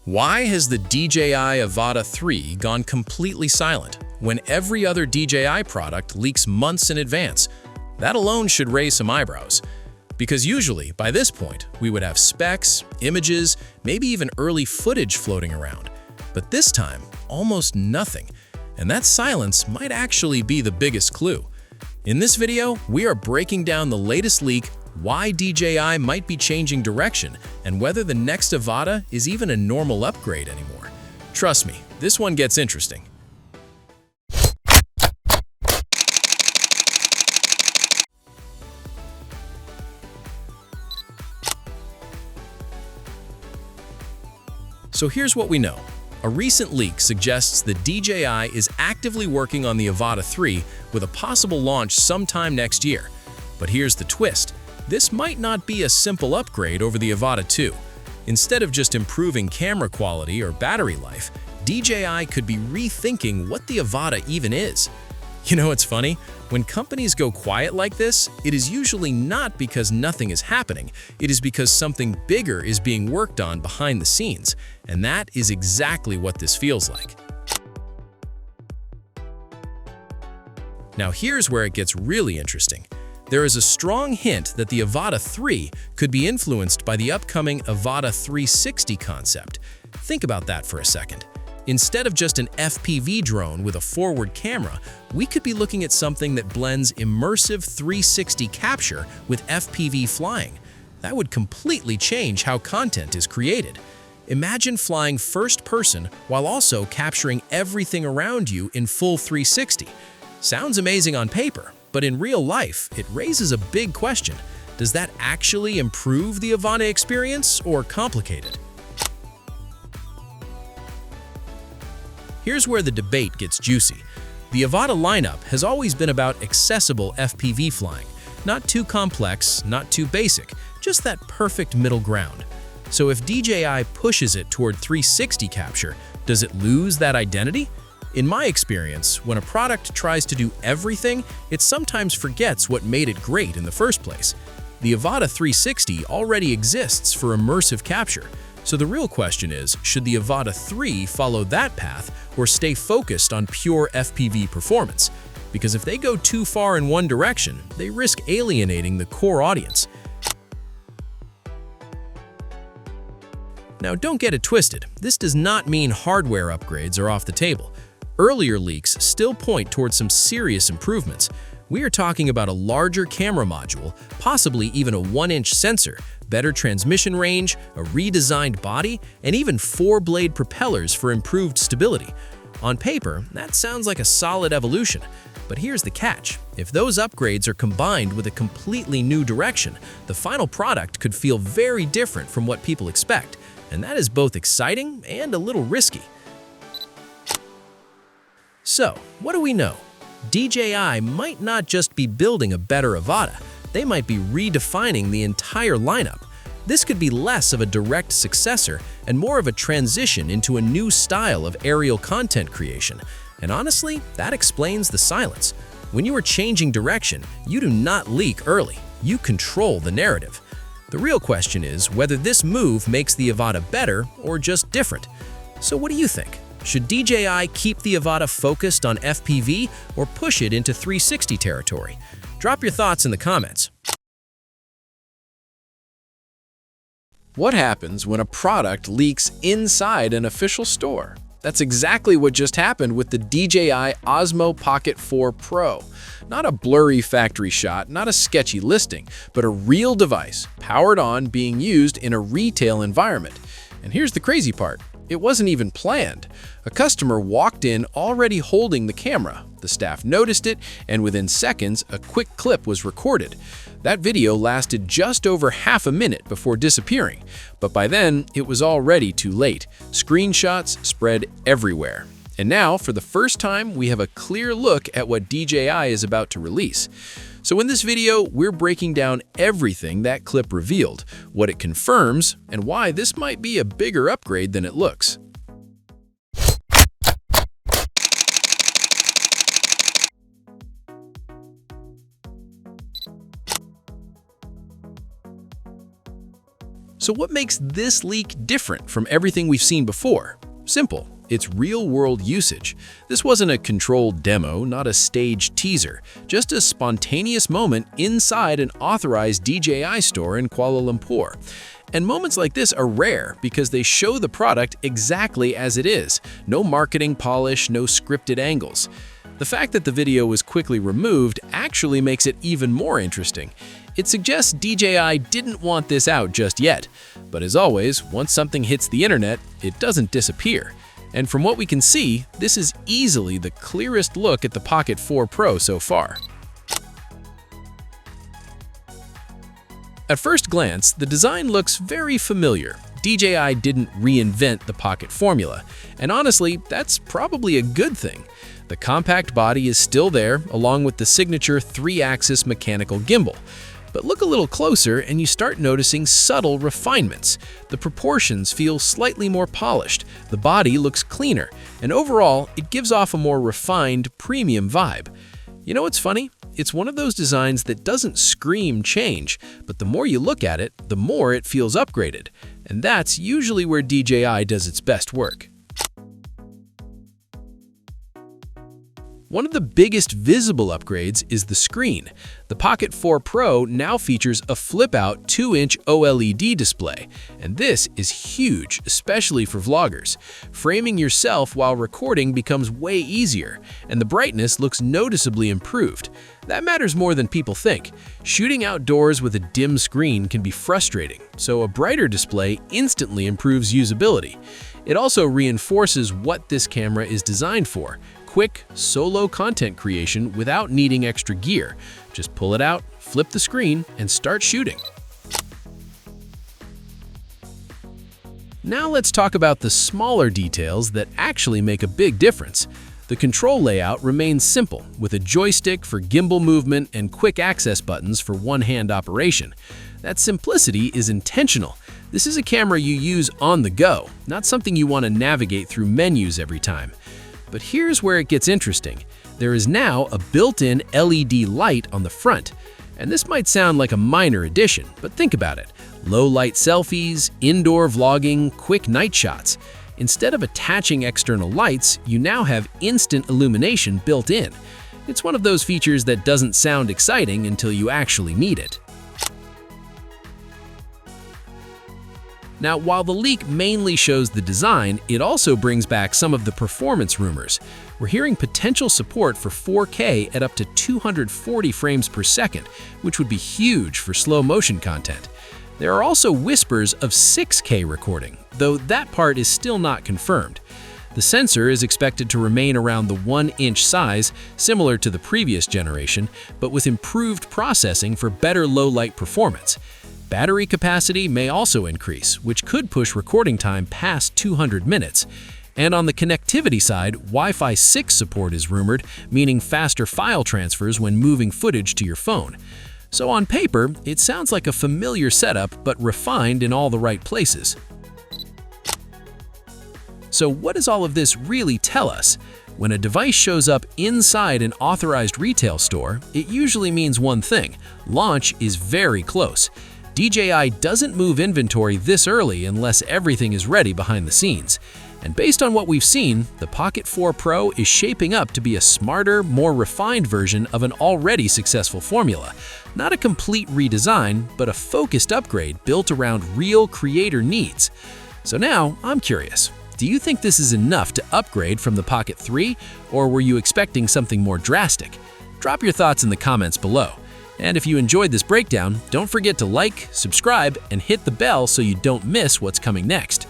Why has the DJI Avata 3 gone completely silent when every other DJI product leaks months in advance? That alone should raise some eyebrows. Because usually, by this point, we would have specs, images, maybe even early footage floating around. But this time, almost nothing. And that silence might actually be the biggest clue. In this video, we are breaking down the latest leak, why DJI might be changing direction, and whether the next Avata is even a normal upgrade anymore. Trust me, this one gets interesting. So here's what we know. A recent leak suggests that DJI is actively working on the Avata 3 with a possible launch sometime next year. But here's the twist. This might not be a simple upgrade over the Avata 2. Instead of just improving camera quality or battery life, DJI could be rethinking what the Avata even is. You know what's funny? When companies go quiet like this, it is usually not because nothing is happening. It is because something bigger is being worked on behind the scenes. And that is exactly what this feels like. Now here's where it gets really interesting. There is a strong hint that the Avata 3 could be influenced by the upcoming Avata 360 concept. Think about that for a second. Instead of just an FPV drone with a forward camera, we could be looking at something that blends immersive 360 capture with FPV flying. That would completely change how content is created. Imagine flying first person while also capturing everything around you in full 360. Sounds amazing on paper, but in real life, it raises a big question. Does that actually improve the Avata experience or complicate it? Here's where the debate gets juicy. The Avata lineup has always been about accessible FPV flying. Not too complex, not too basic, just that perfect middle ground. So if DJI pushes it toward 360 capture, does it lose that identity? In my experience, when a product tries to do everything, it sometimes forgets what made it great in the first place. The Avata 360 already exists for immersive capture. So the real question is, should the Avata 3 follow that path or stay focused on pure FPV performance? Because if they go too far in one direction, they risk alienating the core audience. Now don't get it twisted, this does not mean hardware upgrades are off the table. Earlier leaks still point towards some serious improvements. We are talking about a larger camera module, possibly even a 1-inch sensor, better transmission range, a redesigned body, and even 4-blade propellers for improved stability. On paper, that sounds like a solid evolution. But here's the catch. If those upgrades are combined with a completely new direction, the final product could feel very different from what people expect. And that is both exciting and a little risky. So, what do we know? DJI might not just be building a better Avata, they might be redefining the entire lineup. This could be less of a direct successor and more of a transition into a new style of aerial content creation. And honestly, that explains the silence. When you are changing direction, you do not leak early, you control the narrative. The real question is whether this move makes the Avata better or just different. So what do you think? Should DJI keep the Avata focused on FPV or push it into 360 territory? Drop your thoughts in the comments. What happens when a product leaks inside an official store? That's exactly what just happened with the DJI Osmo Pocket 4 Pro. Not a blurry factory shot, not a sketchy listing, but a real device, powered on, being used in a retail environment. And here's the crazy part. It wasn't even planned. A customer walked in already holding the camera. The staff noticed it, and within seconds, a quick clip was recorded. That video lasted just over half a minute before disappearing, but by then, it was already too late. Screenshots spread everywhere. And now, for the first time, we have a clear look at what DJI is about to release. So in this video, we're breaking down everything that clip revealed, what it confirms, and why this might be a bigger upgrade than it looks. So what makes this leak different from everything we've seen before? Simple. It's real-world usage. This wasn't a controlled demo, not a staged teaser, just a spontaneous moment inside an authorized DJI store in Kuala Lumpur. And moments like this are rare because they show the product exactly as it is. No marketing polish, no scripted angles. The fact that the video was quickly removed actually makes it even more interesting. It suggests DJI didn't want this out just yet. But as always, once something hits the internet, it doesn't disappear. And from what we can see, this is easily the clearest look at the Pocket 4 Pro so far. At first glance, the design looks very familiar. DJI didn't reinvent the Pocket formula, and honestly, that's probably a good thing. The compact body is still there, along with the signature 3-axis mechanical gimbal. But look a little closer and you start noticing subtle refinements. The proportions feel slightly more polished, the body looks cleaner, and overall, it gives off a more refined, premium vibe. You know what's funny? It's one of those designs that doesn't scream change, but the more you look at it, the more it feels upgraded. And that's usually where DJI does its best work. One of the biggest visible upgrades is the screen. The Pocket 4 Pro now features a flip-out 2-inch OLED display, and this is huge, especially for vloggers. Framing yourself while recording becomes way easier, and the brightness looks noticeably improved. That matters more than people think. Shooting outdoors with a dim screen can be frustrating, so a brighter display instantly improves usability. It also reinforces what this camera is designed for: quick, solo content creation without needing extra gear. Just pull it out, flip the screen, and start shooting. Now let's talk about the smaller details that actually make a big difference. The control layout remains simple, with a joystick for gimbal movement and quick access buttons for one-hand operation. That simplicity is intentional. This is a camera you use on the go, not something you want to navigate through menus every time. But here's where it gets interesting. There is now a built-in LED light on the front. And this might sound like a minor addition, but think about it. Low-light selfies, indoor vlogging, quick night shots. Instead of attaching external lights, you now have instant illumination built in. It's one of those features that doesn't sound exciting until you actually need it. Now, while the leak mainly shows the design, it also brings back some of the performance rumors. We're hearing potential support for 4K at up to 240 frames per second, which would be huge for slow motion content. There are also whispers of 6K recording, though that part is still not confirmed. The sensor is expected to remain around the 1-inch size, similar to the previous generation, but with improved processing for better low-light performance. Battery capacity may also increase, which could push recording time past 200 minutes. And on the connectivity side, Wi-Fi 6 support is rumored, meaning faster file transfers when moving footage to your phone. So on paper, it sounds like a familiar setup, but refined in all the right places. So what does all of this really tell us? When a device shows up inside an authorized retail store, it usually means one thing: launch is very close. DJI doesn't move inventory this early unless everything is ready behind the scenes. And based on what we've seen, the Pocket 4 Pro is shaping up to be a smarter, more refined version of an already successful formula. Not a complete redesign, but a focused upgrade built around real creator needs. So now, I'm curious. Do you think this is enough to upgrade from the Pocket 3, or were you expecting something more drastic? Drop your thoughts in the comments below. And if you enjoyed this breakdown, don't forget to like, subscribe, and hit the bell so you don't miss what's coming next.